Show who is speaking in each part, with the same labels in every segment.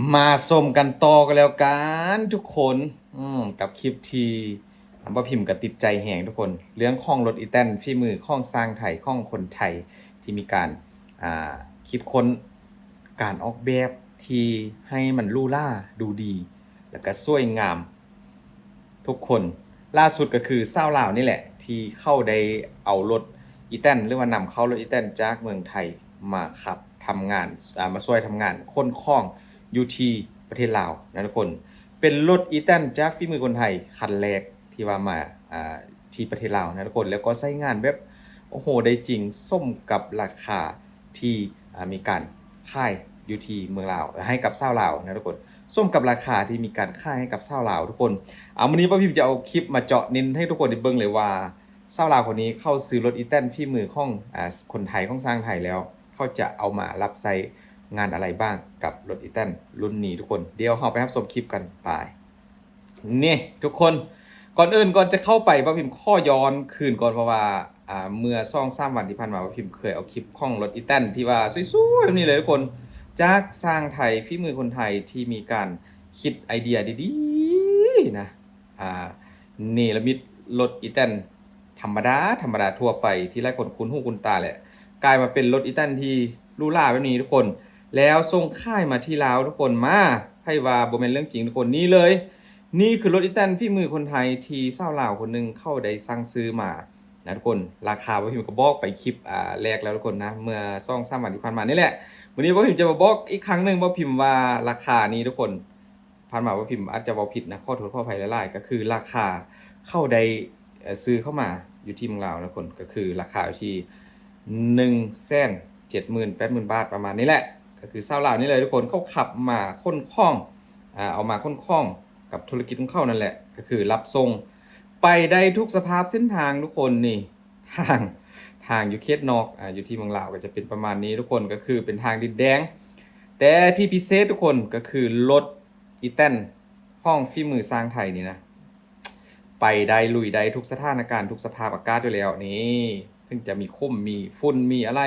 Speaker 1: มาชมกันต่อกันแล้วกันทุกคนกับคลิปที่บ่พิมพ์กับติดใจแหงทุกคนเรื่องข้องรถอีแตนฝีมือข้องสร้างไทยข้องคนไทยที่มีการอ่าคิดค้นการออกแบบที่ให้มันลู่ล่าดูดี แล้วก็สวยงามทุกคนล่าสุดก็คือเศร้าลาวนี่แหละที่เข้าได้เอารถอีแตนหรือว่านำเข้ารถอีแตนจากเมืองไทยมาขับทำงานมาช่วยทำงานค้นคล้องอยู่ที่ประเทศลาวนะทุกคนเป็นรถอีแตนจากฝีมือคนไทยคันแรกที่ว่ามาที่ประเทศลาวนะทุกคนแล้วก็ใช้งานแบบโอ้โหได้จริงส้มกับราคาที่มีการค่ายอยู่ที่เมืองลาวให้กับชาวลาวนะทุกคนส้มกับราคาที่มีการค่ายให้กับชาวลาวทุกคนวันนี้ป้าพิมจะเอาคลิปมาเจาะเน้นให้ทุกคนได้เบิ่งเลยว่าชาวลาวคนนี้เข้าซื้อรถอีแตนฝีมือของคนไทยของสร้างไทยแล้วเขาจะเอามารับใช้งานอะไรบ้างกับรถอีแตนรุ่นนี้ทุกคนเดี๋ยวเราไปรับชมคลิปกันไปนี่ทุกคนก่อนอื่นก่อนจะเข้าไปป้าพิมข้อย้อนคืนก่อนเพราะว่าเมื่อ2-3 วันที่ผ่านมาป้าพิมเคยเอาคลิปของรถอีแตนที่ว่าสวยๆแบบนี้เลยทุกคนจากสร้างไทยฝีมือคนไทยที่มีการคิดไอเดียดีๆนะเนรมิตรถอีแตนธรรมดาทั่วไปที่หลายคนคุ้นหูคุ้นตาแหละกลายมาเป็นรถอีแตนที่หรูหราแบบนี้ทุกคนแล้วส่งค่ายมาที่ลาวทุกคนมาให้ว่าบ่แม่นเรื่องจริงทุกคนนี่เลยนี่คือรถอีแตนฝีมือคนไทยที่ชาวลาวคนหนึงเข้าได้สั่งซื้อมานะทุกคนราคาบ่พิมพ์ก็บอกไปคลิปแรกแล้วทุกคนนะเมื่อ2-3 วันที่ผ่านมานี่แหละวันนี้บ่พิมพ์จะมาบอกอีกครั้งหนึงบ่พิมพ์ว่าราคานี้ทุกคนผ่านมาบ่พิมพ์อาจจะเว้าผิดนะขอโทษขออภัยหลายๆก็คือราคาเข้าได้ซื้อเข้ามาอยู่ที่เมืองลาวนะทุกคนก็คือราคาอยู่ที่170,000-80,000 บาทประมาณนี้แหละก็คือชาวลาวนี่เลยทุกคนเขาขับมาค้นคล้องเอามาค้นคล้องกับธุรกิจของเขานั่นแหละก็คือรับส่งไปได้ทุกสภาพเส้นทางทุกคนนี่ทางอยู่เขตนอกอยู่ที่เมืองลาวก็จะเป็นประมาณนี้ทุกคนก็คือเป็นทางดินแดงแต่ที่พิเศษทุกคนก็คือรถอีแตนห้องฝีมือสร้างไทยนี่นะไปได้ลุยได้ทุกสถานการณ์ทุกสภาพอากาศด้วยแล้วนี่ถึงจะมีคุ้มมีฝุ่นมีอะไร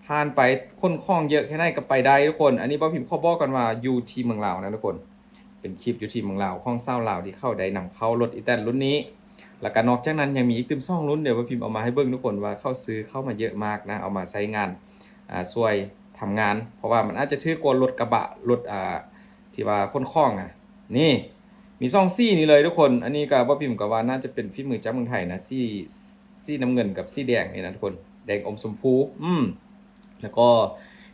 Speaker 1: ผ่านไปค้นคล้องเยอะแค่ไหนก็ไปได้ทุกคนอันนี้บ่พิมพ์ขอบอกกันว่าอยู่ที่เมืองลาวนะทุกคนเป็นคลิปอยู่ที่เมืองลาวของชาวลาวที่เข้าได้นำเข้ารถอีแตนรุ่นนี้แล้วก็นอกจากนั้นยังมีอีกตึม2รุ่นเดี๋ยวบ่พิมพ์เอามาให้เบิ่งทุกคนว่าเข้าซื้อเข้ามาเยอะมากนะเอามาใช้งานช่วยทำงานเพราะว่ามันอาจจะถือกว่ารถกระบะรถที่ว่าค้นคล้องนี่มีซี่นี่เลยทุกคนอันนี้ก็บ่พิมพ์ก็ว่าน่าจะเป็นฝีมือจากเมืองไทยนะซี่น้ำเงินกับซี่แดงนี่นะทุกคนแดงอมชมพูแล้วก็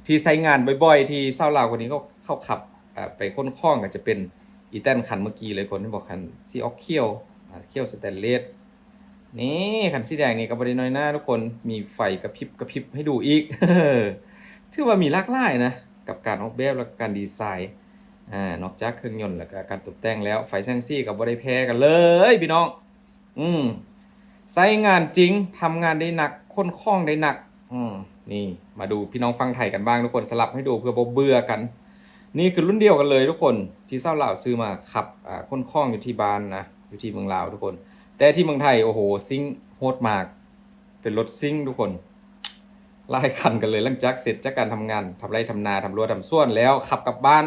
Speaker 1: ที่ใช้งานบ่อยๆที่ชาวลาวคนนี้เขาขับไปค้นคล้องก็จะเป็นอีแตนคันเมื่อกี้เลยคนที่บอกคันสีออกเขียวเขียวสแตนเลสนี่คันสีแดงนี่ก็บ่ได้น้อยหน้าทุกคนมีไฟกระพริบให้ดูอีก ถือว่ามีหลากหลายนะกับการออกแบบและการดีไซน์นอกจากเครื่องยนต์แล้วก็การตกแต่งแล้วไฟแซงซี่ก็บ่ได้แพ้กันเลยพี่น้องใช้งานจริงทำงานได้หนักค้นคล้องได้หนักนี่มาดูพี่น้องฟังไทยกันบ้างทุกคนสลับให้ดูเพื่อบ่เบื่อกันนี่คือรุ่นเดียวกันเลยทุกคนที่ชาวลาวซื้อมาขับค้นคล้องอยู่ที่บ้านนะอยู่ที่เมืองลาวทุกคนแต่ที่เมืองไทยโอ้โหซิ่งโหดมากเป็นรถซิ่งทุกคนหลายคันกันเลยหลังจากเสร็จจากการทำงานทำไรทำนาทำรั้วทำสวนแล้วขับกลับบ้าน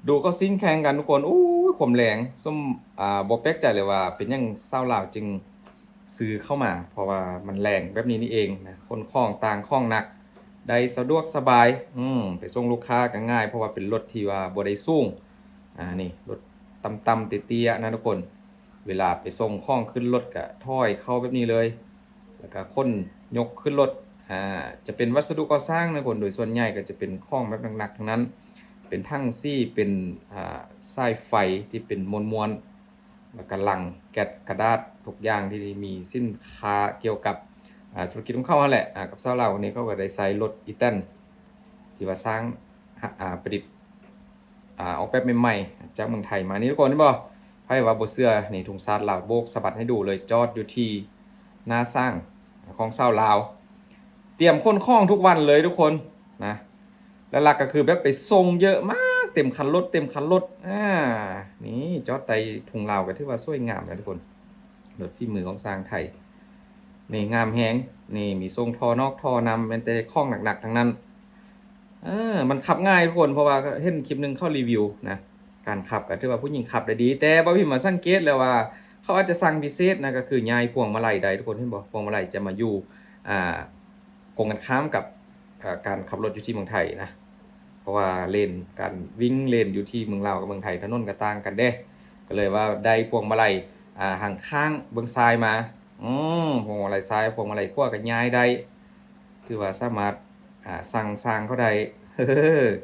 Speaker 1: ดูก็ซิ่งแข่งกันทุกคนอู้ผมแรงส้มบ่แปลกใจเลยว่าเป็นยังชาวลาวจึงซื้อเข้ามาเพราะว่ามันแรงแบบนี้นี่เองนะคนคล้องต่างคล้องหนักได้สะดวกสบายไปส่งลูกค้าก็ง่ายเพราะว่าเป็นรถที่ว่าบ่ได้สูงนี่รถต่ำๆเตี้ยๆนะทุกคนเวลาไปส่งคล้องขึ้นรถก็ถ้อยเข้าแบบนี้เลยแล้วก็คนยกขึ้นรถจะเป็นวัสดุก่อสร้างนะคนโดยส่วนใหญ่ก็จะเป็นคล้องแบบหนักๆทั้งนั้นเป็นทั้งซี่เป็นสายไฟที่เป็นมวลๆแล้วก็ลังแก๊สกระดาษทุกอย่างที่มีสินค้าเกี่ยวกับธุรกิจของเขานั่นแหละกับชาวลาววันนี้เขาก็ได้ใช้รถอีแตนที่ว่าสร้างประดิษฐ์ออกแบบใหม่ๆจากเมืองไทยมานี่ทุกคนนี่บ่ไผว่าบ่เชื่อนี่ถุงซาดลาวโบกสะบัดให้ดูเลยจอดอยู่ที่หน้าสร้างของชาวลาวเตรียมค้นคล้องทุกวันเลยทุกคนนะและหลักก็คือแบบไปส่งเยอะมากเต็มคันรถนี่จอดไต่ถุงลาวก็ถือว่าสวยงามนะทุกคนรถฝีมือของสร้างไทยนี่งามแฮงนี่มีทรงท่อนอกท่อนำเป็นแต่คล้องหนักๆทั้งนั้น มันขับง่ายทุกคนเพราะว่าก็เห็นคลิปหนึงเขารีวิวนะการขับก็ถือว่าผู้หญิงขับได้ดีแต่บ่พิมพ์มาสังเกตแล้วว่าเขาอาจจะสั่งพิเศษนะก็คือย้ายพวงมาลัยได้ทุกคนเห็นบ่พวงมาลัยจะมาอยู่อ่ากงกันข้ามกับการขับรถอยู่ที่เมืองไทยนะเพราะว่าเลนการวิ่งเลนอยู่ที่เมืองลาวกับเมืองไทยถนนก็ต่างกันเด้ก็เลยว่าได้พวงมาลัยห่างข้างเบื้องซ้ายมาพวงมาลัยซ้ายพวงมาลัยขวาก็ย้ายได้ถือว่าสามารถสั่งเขาได้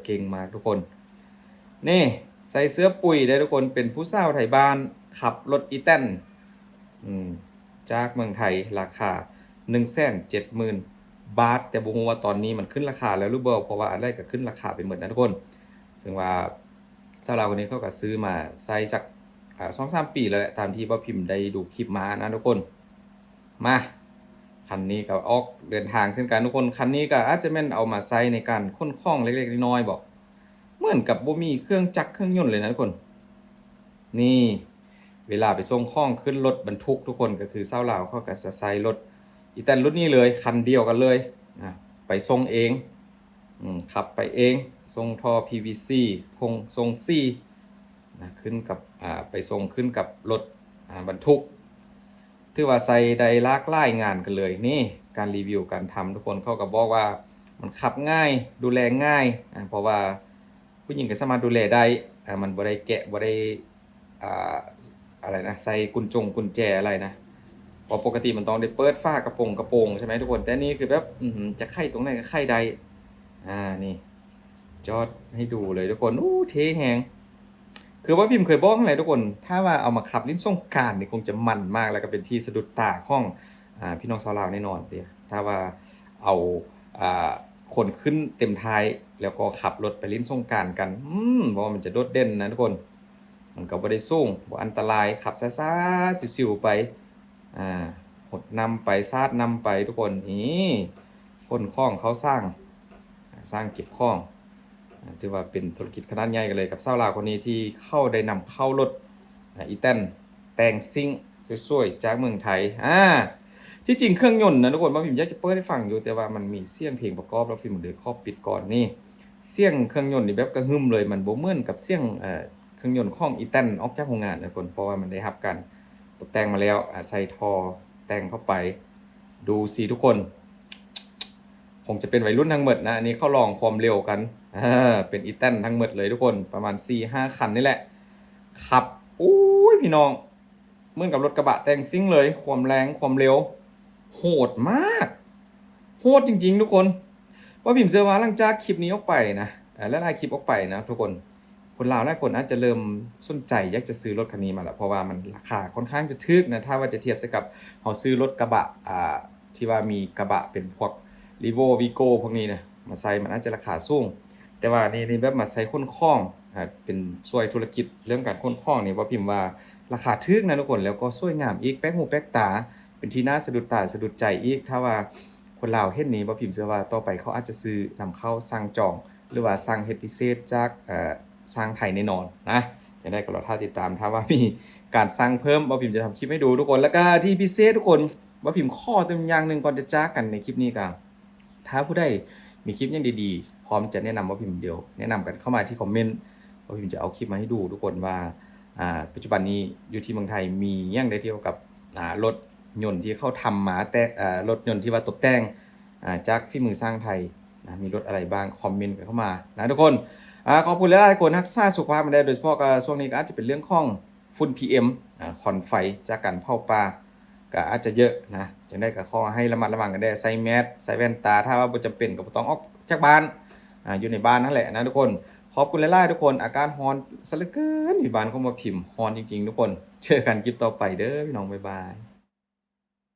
Speaker 1: เก่งมากทุกคนนี่ใส่เสื้อปุ๋ยได้ทุกคนเป็นผู้สาวไทยบ้านขับรถอีแตนอืมจากเมืองไทยราคา 170,000 บาทแต่บ่ฮู้ว่าตอนนี้มันขึ้นราคาแล้วหรือบ่เพราะว่าอะไรก็ขึ้นราคาไปหมดนะทุกคนซึ่งว่าสาวเราคนนี้เขาก็ซื้อมาใส่จาก2-3 ปีแล้วแหละตามที่บ่พิมพ์ได้ดูคลิปมานะทุกคนมาคันนี้ก็ออกเดินทางเช่นกันทุกคนคันนี้ก็อาจจะแม่นเอามาใช้ในการขนของเล็กๆน้อยๆบ่เหมือนกับบ่มีเครื่องจักรเครื่องยนต์เลยนะทุกคนนี่เวลาไปส่งของขึ้นรถบรรทุกทุกคนก็คือชาวลาวเขาก็จะใช้รถอีแตนรุ่นนี้เลยคันเดียวกันเลยนะไปส่งเองขับไปเองส่งท่อ PVC ส่งซี่นะขึ้นกับไปส่งขึ้นกับรถบรรทุกถือว่าใส่ได้หลากหลายงานกันเลยนี่การรีวิวการทำทุกคนเขาก็บอกว่ามันขับง่ายดูแลง่ายเพราะว่าผู้หญิงก็สามารถดูแลได้มันบ่ได้แกะบ่ได้อ่าอะไรนะใส่กุญแจอะไรนะเพราะปกติมันต้องได้เปิดฝ้ากระโปรงใช่ไหมทุกคนแต่นี่คือแบบจะไขตรงไหนก็ไขได้นี่จอดให้ดูเลยทุกคนอู้เท่แฮงคือว่าพิมพ์เคยบอกอะไรทุกคนถ้าว่าเอามาขับลิ้นสงกรานต์นี่คงจะมันมากแล้วก็เป็นที่สะดุดตาของพี่น้องชาวลาวแน่นอนเด้ถ้าว่าเอาอ่าคนขึ้นเต็มท้ายแล้วก็ขับรถไปลิ้นสงกรานต์กันเพราะว่ามันจะโดดเด่นนะทุกคนมันก็บ่ได้สูงบ่อันตรายขับช้าๆสิวๆไปอ่าหดนำไปซาดนำไปทุกคนนี่คนข้องเขาสร้างเก็บข้องถือว่าเป็นธุรกิจขนาดใหญ่กันเลยกับชาวลาวคนนี้ที่เข้าได้นำเข้ารถอีแตนแต่งซิ่งสวยๆจากเมืองไทยที่จริงเครื่องยนต์นะทุกคนว่าพิมอยากจะเปิดให้ฟังอยู่แต่ว่ามันมีเสียงเพลงประกอบแล้วพิมเดี๋ยวขอปิดก่อนนี่เสียงเครื่องยนต์นี่แบบกระหึ่มเลยมันบ่เหมือนกับเสียงเครื่องยนต์ของอีแตนออกจากโรงงานนะทุกคนเพราะว่ามันได้รับการตกแต่งมาแล้วใส่ท่อแต่งเข้าไปดูสิทุกคนคงจะเป็นวัยรุ่นทั้งหมดนะอันนี้เขาลองความเร็วกันเป็นอีแตนทั้งหมดเลยทุกคนประมาณ 4-5 คันนี่แหละขับอุ้ยพี่น้องเหมือนกับรถกระบะแต่งซิ่งเลยความแรงความเร็วโหดมากโหดจริงๆทุกคนว่าพิมพ์เชื่อว่าหลังจากคลิปนี้ออกไปนะและไลฟ์คลิปออกไปนะทุกคนลาวหลายคนอาจจะเริ่มสนใจอยากจะซื้อรถคันนี้มาแล้วเพราะว่ามันราคาค่อนข้างจะถูกนะถ้าว่าจะเทียบกับเฮาซื้อรถกระบะที่ว่ามีกระบะเป็นพวก Revo Vigo พวกนี้นะมาใส่มันอาจจะราคาสูงแต่ว่านี่แบบมาใส่คนคล่องเป็นช่วยธุรกิจเรื่องการค้นคล่องนี่ว่าพิมพ์ว่าราคาถูกนะทุกคนแล้วก็สวยงามอีกแป๊กหูแป๊กตาเป็นที่น่าสะดุดตาสะดุดใจอีกถ้าว่าคนลาวเฮ็ดนี้บ่พิมพ์เชื่อว่าต่อไปเขาอาจจะซื้อนำเข้าสั่งจองหรือว่าสั่งเฮ็ดพิเศษจากสร้างไทยแน่นอนนะจะได้กับเราท่าติดตามถ้าว่ามีการสร้างเพิ่มบ่พิมพ์จะทำคลิปให้ดูทุกคนแล้วก็ที่พิเศษทุกคนบ่พิมพ์ข้อเต็มอย่างนึงก่อนจะจากกันในคลิปนี้ก็ถ้าผู้ใดมีคลิปยังดีๆพร้อมจะแนะนำบ่พิมพ์เดียวแนะนำกันเข้ามาที่คอมเมนต์บ่พิมพ์จะเอาคลิปมาให้ดูทุกคนว่าปัจจุบันนี้อยู่ที่เมืองไทยมีหยังได้เกี่ยวกับรถยนต์ที่เขาทำมาแต่รถยนต์ที่ว่าตกแต่งจากฝีมือสร้างไทยนะมีรถอะไรบ้างคอมเมนต์กันเข้ามานะทุกคนขอบคุณหลายๆคนรักษาสุขภาพมาได้โดยเฉพาะก็ช่วงนี้ก็อาจจะเป็นเรื่องของฝุ่น PM ควันไฟจากการเผาป่าก็อาจจะเยอะนะจึงได้ก็ขอให้ระมัดระวังกันได้ใส่แมสใส่แว่นตาถ้าว่าบ่จำเป็นก็บ่ต้องออกจากบ้านอยู่ในบ้านนั่นแหละนะทุกคนขอบคุณหลายๆทุกคนอาการร้อนซะเหลือเกินอยู่บ้านก็มาพิมพ์ร้อนจริงๆทุกคนเจอกันคลิปต่อไปเด้อพี่น้องบ๊ายบาย